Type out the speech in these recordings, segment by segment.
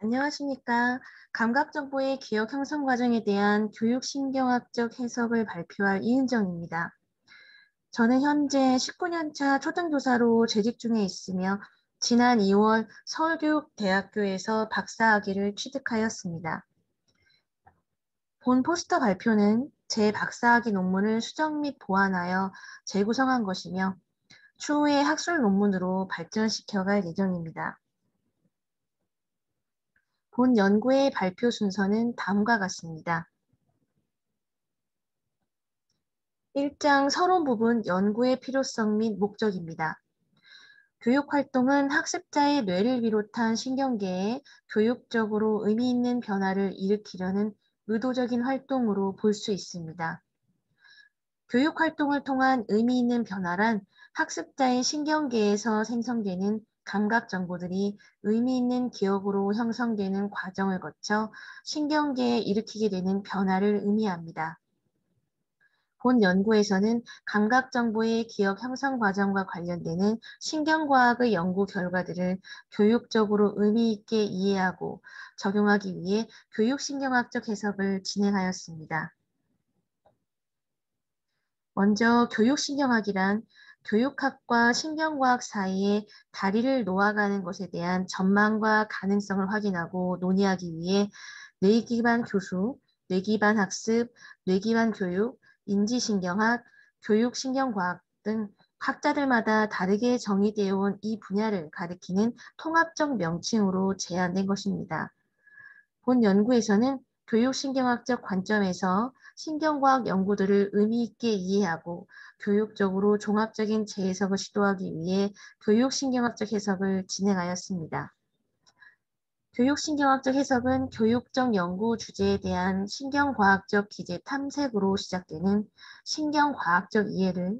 안녕하십니까. 감각정보의 기억 형성 과정에 대한 교육신경학적 해석을 발표할 이은정입니다. 저는 현재 19년차 초등교사로 재직 중에 있으며 지난 2월 서울교육대학교에서 박사학위를 취득하였습니다. 본 포스터 발표는 제 박사학위 논문을 수정 및 보완하여 재구성한 것이며 추후에 학술 논문으로 발전시켜갈 예정입니다. 본 연구의 발표 순서는 다음과 같습니다. 1장 서론 부분 연구의 필요성 및 목적입니다. 교육활동은 학습자의 뇌를 비롯한 신경계에 교육적으로 의미 있는 변화를 일으키려는 의도적인 활동으로 볼 수 있습니다. 교육활동을 통한 의미 있는 변화란 학습자의 신경계에서 생성되는 감각 정보들이 의미 있는 기억으로 형성되는 과정을 거쳐 신경계에 일으키게 되는 변화를 의미합니다. 본 연구에서는 감각 정보의 기억 형성 과정과 관련되는 신경과학의 연구 결과들을 교육적으로 의미 있게 이해하고 적용하기 위해 교육신경학적 해석을 진행하였습니다. 먼저 교육신경학이란 교육학과 신경과학 사이에 다리를 놓아가는 것에 대한 전망과 가능성을 확인하고 논의하기 위해 뇌 기반 교수, 뇌 기반 학습, 뇌 기반 교육, 인지신경학, 교육신경과학 등 학자들마다 다르게 정의되어 온 이 분야를 가리키는 통합적 명칭으로 제안된 것입니다. 본 연구에서는 교육신경학적 관점에서 신경과학 연구들을 의미 있게 이해하고 교육적으로 종합적인 재해석을 시도하기 위해 교육신경학적 해석을 진행하였습니다. 교육신경학적 해석은 교육적 연구 주제에 대한 신경과학적 기제 탐색으로 시작되는 신경과학적 이해를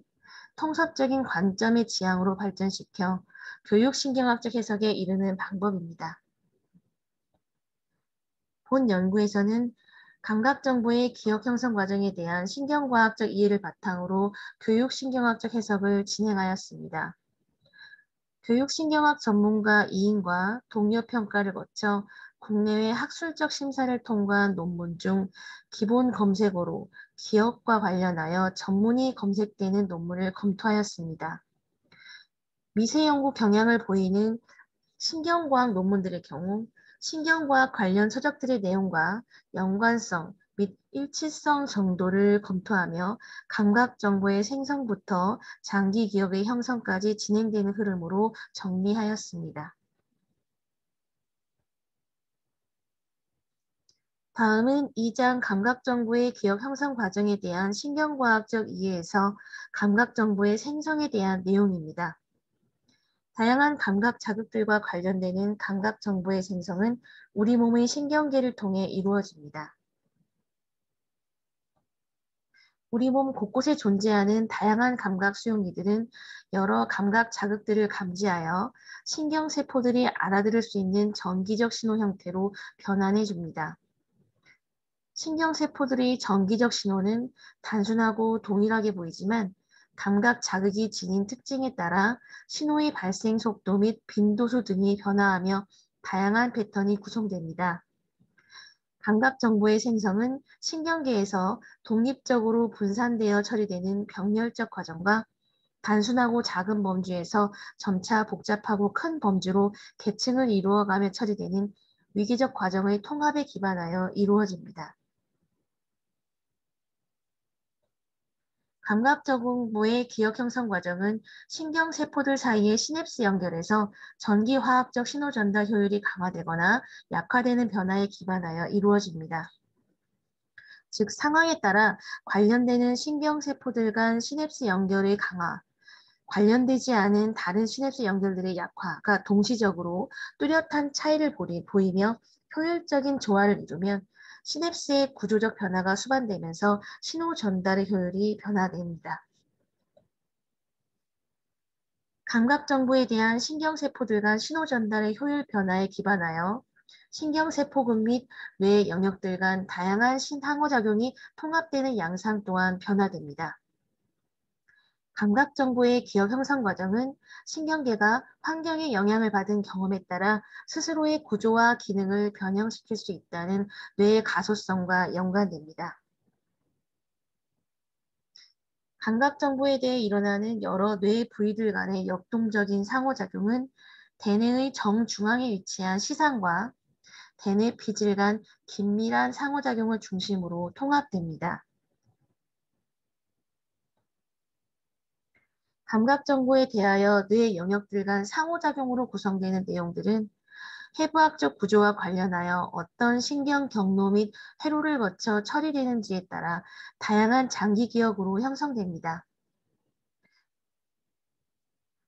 통섭적인 관점의 지향으로 발전시켜 교육신경학적 해석에 이르는 방법입니다. 본 연구에서는 감각정보의 기억 형성 과정에 대한 신경과학적 이해를 바탕으로 교육신경학적 해석을 진행하였습니다. 교육신경학 전문가 2인과 동료 평가를 거쳐 국내외 학술적 심사를 통과한 논문 중 기본 검색어로 기억과 관련하여 전문이 검색되는 논문을 검토하였습니다. 미세 연구 경향을 보이는 신경과학 논문들의 경우 신경과학 관련 서적들의 내용과 연관성 및 일치성 정도를 검토하며 감각 정보의 생성부터 장기 기억의 형성까지 진행되는 흐름으로 정리하였습니다. 다음은 2장 감각 정보의 기억 형성 과정에 대한 신경과학적 이해에서 감각 정보의 생성에 대한 내용입니다. 다양한 감각 자극들과 관련되는 감각 정보의 생성은 우리 몸의 신경계를 통해 이루어집니다. 우리 몸 곳곳에 존재하는 다양한 감각 수용기들은 여러 감각 자극들을 감지하여 신경세포들이 알아들을 수 있는 전기적 신호 형태로 변환해 줍니다. 신경세포들의 전기적 신호는 단순하고 동일하게 보이지만 감각 자극이 지닌 특징에 따라 신호의 발생 속도 및 빈도수 등이 변화하며 다양한 패턴이 구성됩니다. 감각 정보의 생성은 신경계에서 독립적으로 분산되어 처리되는 병렬적 과정과 단순하고 작은 범주에서 점차 복잡하고 큰 범주로 계층을 이루어가며 처리되는 위계적 과정의 통합에 기반하여 이루어집니다. 감각 정보의 기억 형성 과정은 신경세포들 사이의 시냅스 연결에서 전기화학적 신호 전달 효율이 강화되거나 약화되는 변화에 기반하여 이루어집니다. 즉 상황에 따라 관련되는 신경세포들 간 시냅스 연결의 강화, 관련되지 않은 다른 시냅스 연결들의 약화가 동시적으로 뚜렷한 차이를 보이며 효율적인 조화를 이루면 시냅스의 구조적 변화가 수반되면서 신호 전달의 효율이 변화됩니다. 감각 정보에 대한 신경세포들 간 신호 전달의 효율 변화에 기반하여 신경세포군 및 뇌 영역들 간 다양한 상호작용이 통합되는 양상 또한 변화됩니다. 감각정보의 기억 형성 과정은 신경계가 환경의 영향을 받은 경험에 따라 스스로의 구조와 기능을 변형시킬 수 있다는 뇌의 가소성과 연관됩니다. 감각정보에 대해 일어나는 여러 뇌 부위들 간의 역동적인 상호작용은 대뇌의 정중앙에 위치한 시상과 대뇌 피질 간 긴밀한 상호작용을 중심으로 통합됩니다. 감각 정보에 대하여 뇌 영역들 간 상호작용으로 구성되는 내용들은 해부학적 구조와 관련하여 어떤 신경 경로 및 회로를 거쳐 처리되는지에 따라 다양한 장기 기억으로 형성됩니다.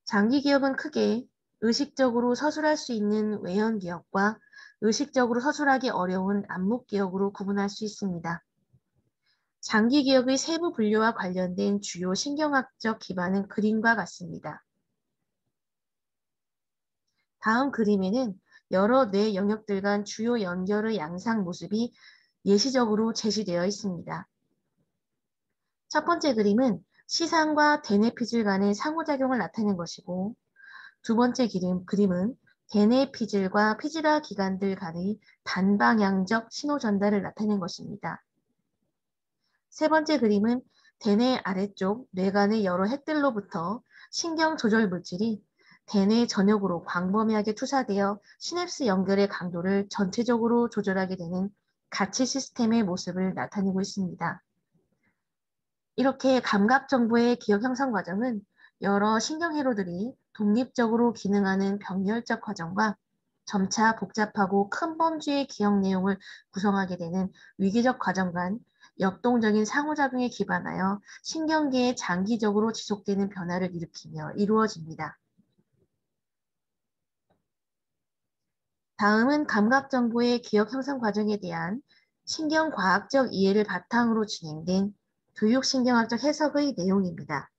장기 기억은 크게 의식적으로 서술할 수 있는 외연 기억과 의식적으로 서술하기 어려운 암묵 기억으로 구분할 수 있습니다. 장기 기억의 세부 분류와 관련된 주요 신경학적 기반은 그림과 같습니다. 다음 그림에는 여러 뇌 영역들 간 주요 연결의 양상 모습이 예시적으로 제시되어 있습니다. 첫 번째 그림은 시상과 대뇌 피질 간의 상호작용을 나타낸 것이고, 두 번째 그림은 대뇌 피질과 피지라 기관들 간의 반방향적 신호 전달을 나타낸 것입니다. 세 번째 그림은 대뇌 아래쪽 뇌관의 여러 핵들로부터 신경 조절 물질이 대뇌 전역으로 광범위하게 투사되어 시냅스 연결의 강도를 전체적으로 조절하게 되는 가치 시스템의 모습을 나타내고 있습니다. 이렇게 감각 정보의 기억 형성 과정은 여러 신경회로들이 독립적으로 기능하는 병렬적 과정과 점차 복잡하고 큰 범주의 기억 내용을 구성하게 되는 위기적 과정 간 역동적인 상호작용에 기반하여 신경계에 장기적으로 지속되는 변화를 일으키며 이루어집니다. 다음은 감각정보의 기억 형성 과정에 대한 신경과학적 이해를 바탕으로 진행된 교육신경학적 해석의 내용입니다.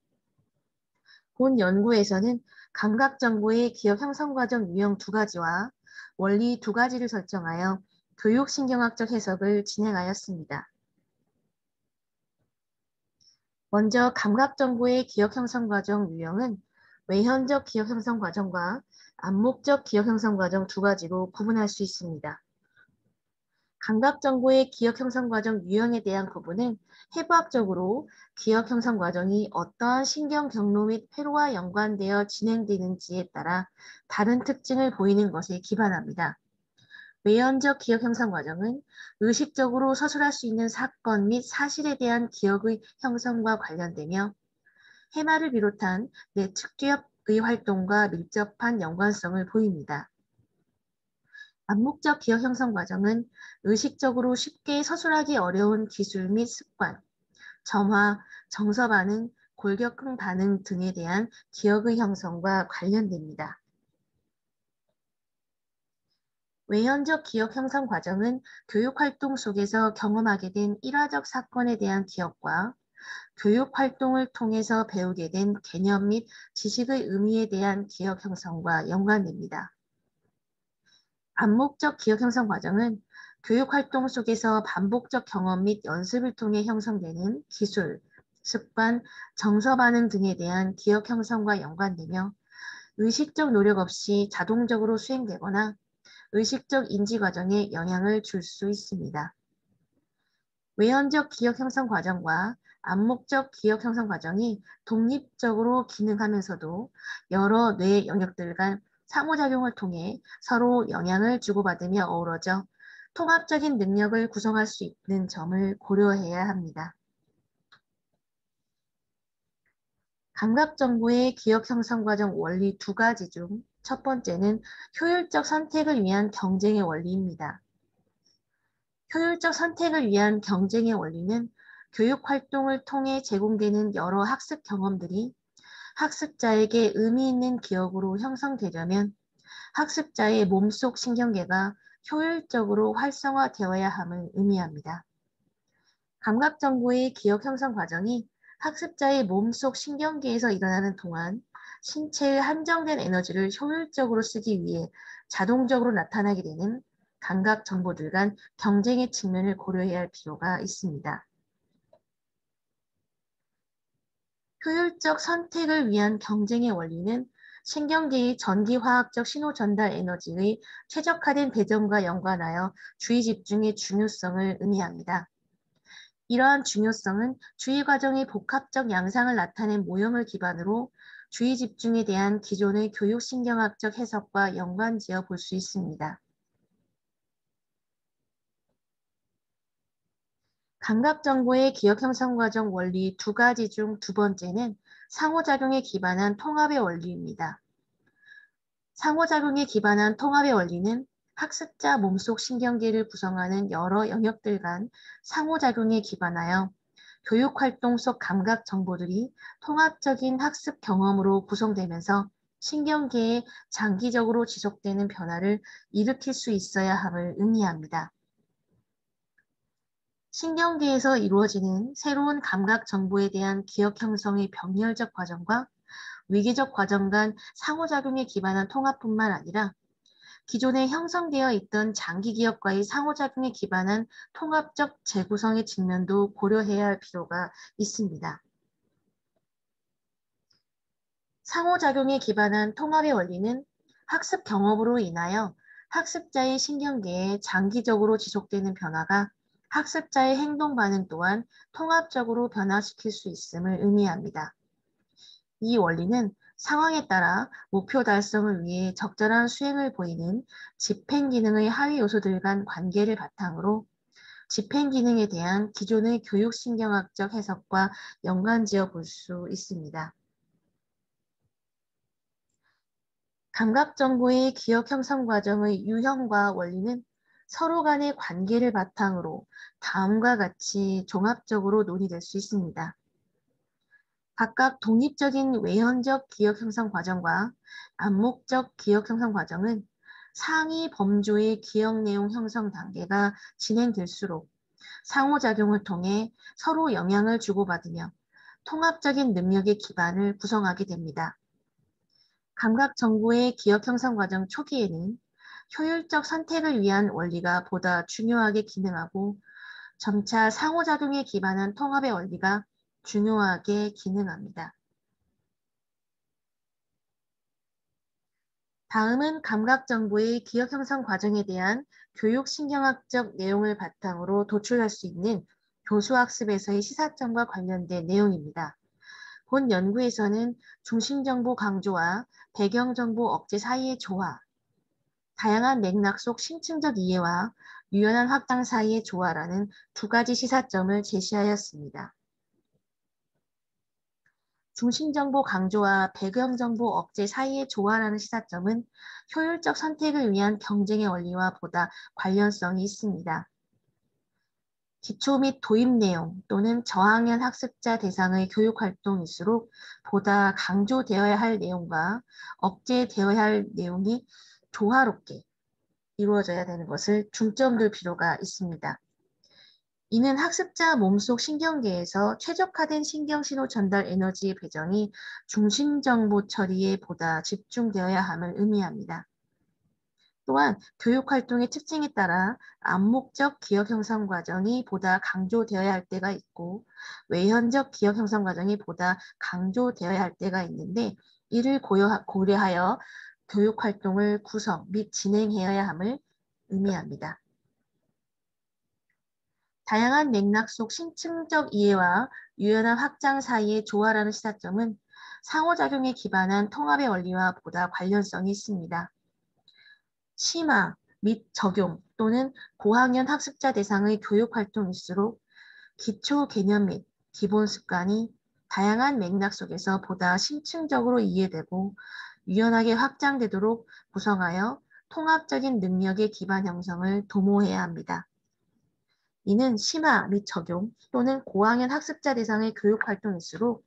본 연구에서는 감각정보의 기억 형성 과정 유형 두 가지와 원리 두 가지를 설정하여 교육신경학적 해석을 진행하였습니다. 먼저 감각정보의 기억 형성 과정 유형은 외현적 기억 형성 과정과 암묵적 기억 형성 과정 두 가지로 구분할 수 있습니다. 감각정보의 기억 형성 과정 유형에 대한 구분은 해부학적으로 기억 형성 과정이 어떠한 신경 경로 및 회로와 연관되어 진행되는지에 따라 다른 특징을 보이는 것에 기반합니다. 외연적 기억 형성 과정은 의식적으로 서술할 수 있는 사건 및 사실에 대한 기억의 형성과 관련되며 해마를 비롯한 뇌측두엽의 활동과 밀접한 연관성을 보입니다. 암묵적 기억 형성 과정은 의식적으로 쉽게 서술하기 어려운 기술 및 습관, 점화, 정서 반응, 골격근 반응 등에 대한 기억의 형성과 관련됩니다. 외현적 기억 형성 과정은 교육 활동 속에서 경험하게 된 일화적 사건에 대한 기억과 교육 활동을 통해서 배우게 된 개념 및 지식의 의미에 대한 기억 형성과 연관됩니다. 암묵적 기억 형성 과정은 교육 활동 속에서 반복적 경험 및 연습을 통해 형성되는 기술, 습관, 정서 반응 등에 대한 기억 형성과 연관되며 의식적 노력 없이 자동적으로 수행되거나 의식적 인지 과정에 영향을 줄 수 있습니다. 외연적 기억 형성 과정과 암묵적 기억 형성 과정이 독립적으로 기능하면서도 여러 뇌 영역들 간 상호작용을 통해 서로 영향을 주고받으며 어우러져 통합적인 능력을 구성할 수 있는 점을 고려해야 합니다. 감각정보의 기억 형성 과정 원리 두 가지 중 첫 번째는 효율적 선택을 위한 경쟁의 원리입니다. 효율적 선택을 위한 경쟁의 원리는 교육 활동을 통해 제공되는 여러 학습 경험들이 학습자에게 의미 있는 기억으로 형성되려면 학습자의 몸속 신경계가 효율적으로 활성화되어야 함을 의미합니다. 감각정보의 기억 형성 과정이 학습자의 몸속 신경계에서 일어나는 동안 신체의 한정된 에너지를 효율적으로 쓰기 위해 자동적으로 나타나게 되는 감각 정보들 간 경쟁의 측면을 고려해야 할 필요가 있습니다. 효율적 선택을 위한 경쟁의 원리는 신경계의 전기화학적 신호 전달 에너지의 최적화된 배정과 연관하여 주의 집중의 중요성을 의미합니다. 이러한 중요성은 주의 과정의 복합적 양상을 나타낸 모형을 기반으로 주의 집중에 대한 기존의 교육신경학적 해석과 연관지어 볼 수 있습니다. 감각정보의 기억형성 과정 원리 두 가지 중 두 번째는 상호작용에 기반한 통합의 원리입니다. 상호작용에 기반한 통합의 원리는 학습자 몸속 신경계를 구성하는 여러 영역들 간 상호작용에 기반하여 교육활동 속 감각 정보들이 통합적인 학습 경험으로 구성되면서 신경계에 장기적으로 지속되는 변화를 일으킬 수 있어야 함을 의미합니다. 신경계에서 이루어지는 새로운 감각 정보에 대한 기억 형성의 병렬적 과정과 위계적 과정 간 상호작용에 기반한 통합뿐만 아니라 기존에 형성되어 있던 장기 기억과의 상호작용에 기반한 통합적 재구성의 측면도 고려해야 할 필요가 있습니다. 상호작용에 기반한 통합의 원리는 학습 경험으로 인하여 학습자의 신경계에 장기적으로 지속되는 변화가 학습자의 행동 반응 또한 통합적으로 변화시킬 수 있음을 의미합니다. 이 원리는 상황에 따라 목표 달성을 위해 적절한 수행을 보이는 집행 기능의 하위 요소들 간 관계를 바탕으로 집행 기능에 대한 기존의 교육신경학적 해석과 연관지어 볼 수 있습니다. 감각정보의 기억 형성 과정의 유형과 원리는 서로 간의 관계를 바탕으로 다음과 같이 종합적으로 논의될 수 있습니다. 각각 독립적인 외현적 기억 형성 과정과 암묵적 기억 형성 과정은 상위 범주의 기억 내용 형성 단계가 진행될수록 상호작용을 통해 서로 영향을 주고받으며 통합적인 능력의 기반을 구성하게 됩니다. 감각 정보의 기억 형성 과정 초기에는 효율적 선택을 위한 원리가 보다 중요하게 기능하고 점차 상호작용에 기반한 통합의 원리가 중요하게 기능합니다. 다음은 감각 정보의 기억 형성 과정에 대한 교육신경학적 내용을 바탕으로 도출할 수 있는 교수학습에서의 시사점과 관련된 내용입니다. 본 연구에서는 중심정보 강조와 배경정보 억제 사이의 조화, 다양한 맥락 속 심층적 이해와 유연한 확장 사이의 조화라는 두 가지 시사점을 제시하였습니다. 중심정보 강조와 배경정보 억제 사이의 조화라는 시사점은 효율적 선택을 위한 경쟁의 원리와 보다 관련성이 있습니다. 기초 및 도입 내용 또는 저학년 학습자 대상의 교육활동일수록 보다 강조되어야 할 내용과 억제되어야 할 내용이 조화롭게 이루어져야 되는 것을 중점 둘 필요가 있습니다. 이는 학습자 몸속 신경계에서 최적화된 신경신호 전달 에너지의 배정이 중심정보 처리에 보다 집중되어야 함을 의미합니다. 또한 교육활동의 특징에 따라 암묵적 기억 형성 과정이 보다 강조되어야 할 때가 있고 외현적 기억 형성 과정이 보다 강조되어야 할 때가 있는데 이를 고려하여 교육활동을 구성 및 진행해야 함을 의미합니다. 다양한 맥락 속 심층적 이해와 유연한 확장 사이의 조화라는 시사점은 상호작용에 기반한 통합의 원리와 보다 관련성이 있습니다. 심화 및 적용 또는 고학년 학습자 대상의 교육활동일수록 기초 개념 및 기본 습관이 다양한 맥락 속에서 보다 심층적으로 이해되고 유연하게 확장되도록 구성하여 통합적인 능력의 기반 형성을 도모해야 합니다. 이는 심화 및 적용 또는 고학년 학습자 대상의 교육활동일수록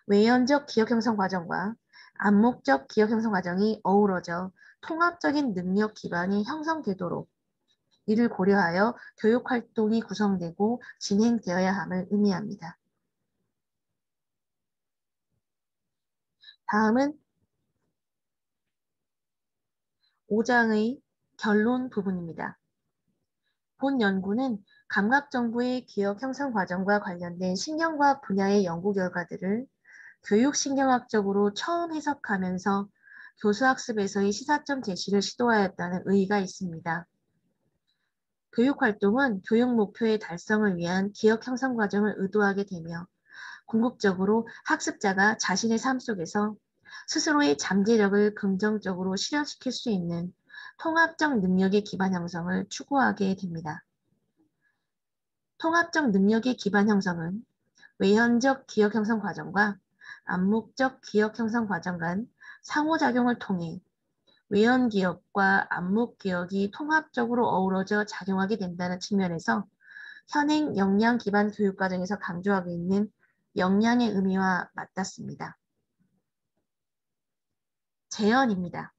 외연적 기억 형성 과정과 암묵적 기억 형성 과정이 어우러져 통합적인 능력 기반이 형성되도록 이를 고려하여 교육활동이 구성되고 진행되어야 함을 의미합니다. 다음은 5장의 결론 부분입니다. 본 연구는 감각정보의 기억 형성 과정과 관련된 신경과학 분야의 연구 결과들을 교육신경학적으로 처음 해석하면서 교수학습에서의 시사점 제시를 시도하였다는 의의가 있습니다. 교육활동은 교육 목표의 달성을 위한 기억 형성 과정을 의도하게 되며 궁극적으로 학습자가 자신의 삶 속에서 스스로의 잠재력을 긍정적으로 실현시킬 수 있는 통합적 능력의 기반 형성을 추구하게 됩니다. 통합적 능력의 기반 형성은 외현적 기억 형성 과정과 암묵적 기억 형성 과정 간 상호작용을 통해 외연 기억과 암묵 기억이 통합적으로 어우러져 작용하게 된다는 측면에서 현행 역량 기반 교육 과정에서 강조하고 있는 역량의 의미와 맞닿습니다. 재현입니다.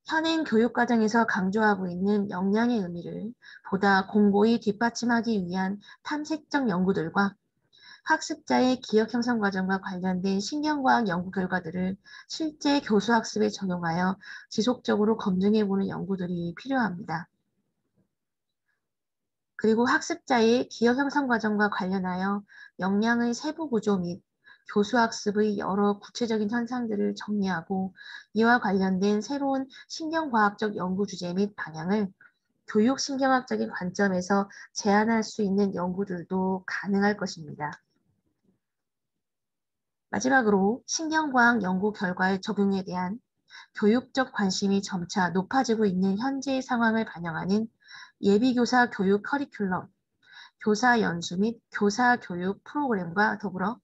현행 교육 과정에서 강조하고 있는 역량의 의미를 보다 공고히 뒷받침하기 위한 탐색적 연구들과 학습자의 기억 형성 과정과 관련된 신경과학 연구 결과들을 실제 교수학습에 적용하여 지속적으로 검증해보는 연구들이 필요합니다. 그리고 학습자의 기억 형성 과정과 관련하여 역량의 세부 구조 및 교수학습의 여러 구체적인 현상들을 정리하고 이와 관련된 새로운 신경과학적 연구 주제 및 방향을 교육신경학적인 관점에서 제안할 수 있는 연구들도 가능할 것입니다. 마지막으로 신경과학 연구 결과의 적용에 대한 교육적 관심이 점차 높아지고 있는 현재의 상황을 반영하는 예비교사 교육 커리큘럼, 교사 연수 및 교사 교육 프로그램과 더불어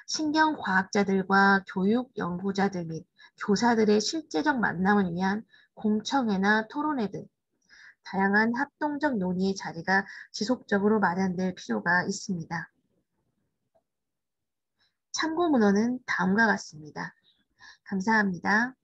신경과학자들과 교육 연구자들 및 교사들의 실제적 만남을 위한 공청회나 토론회 등 다양한 합동적 논의의 자리가 지속적으로 마련될 필요가 있습니다. 참고 문헌은 다음과 같습니다. 감사합니다.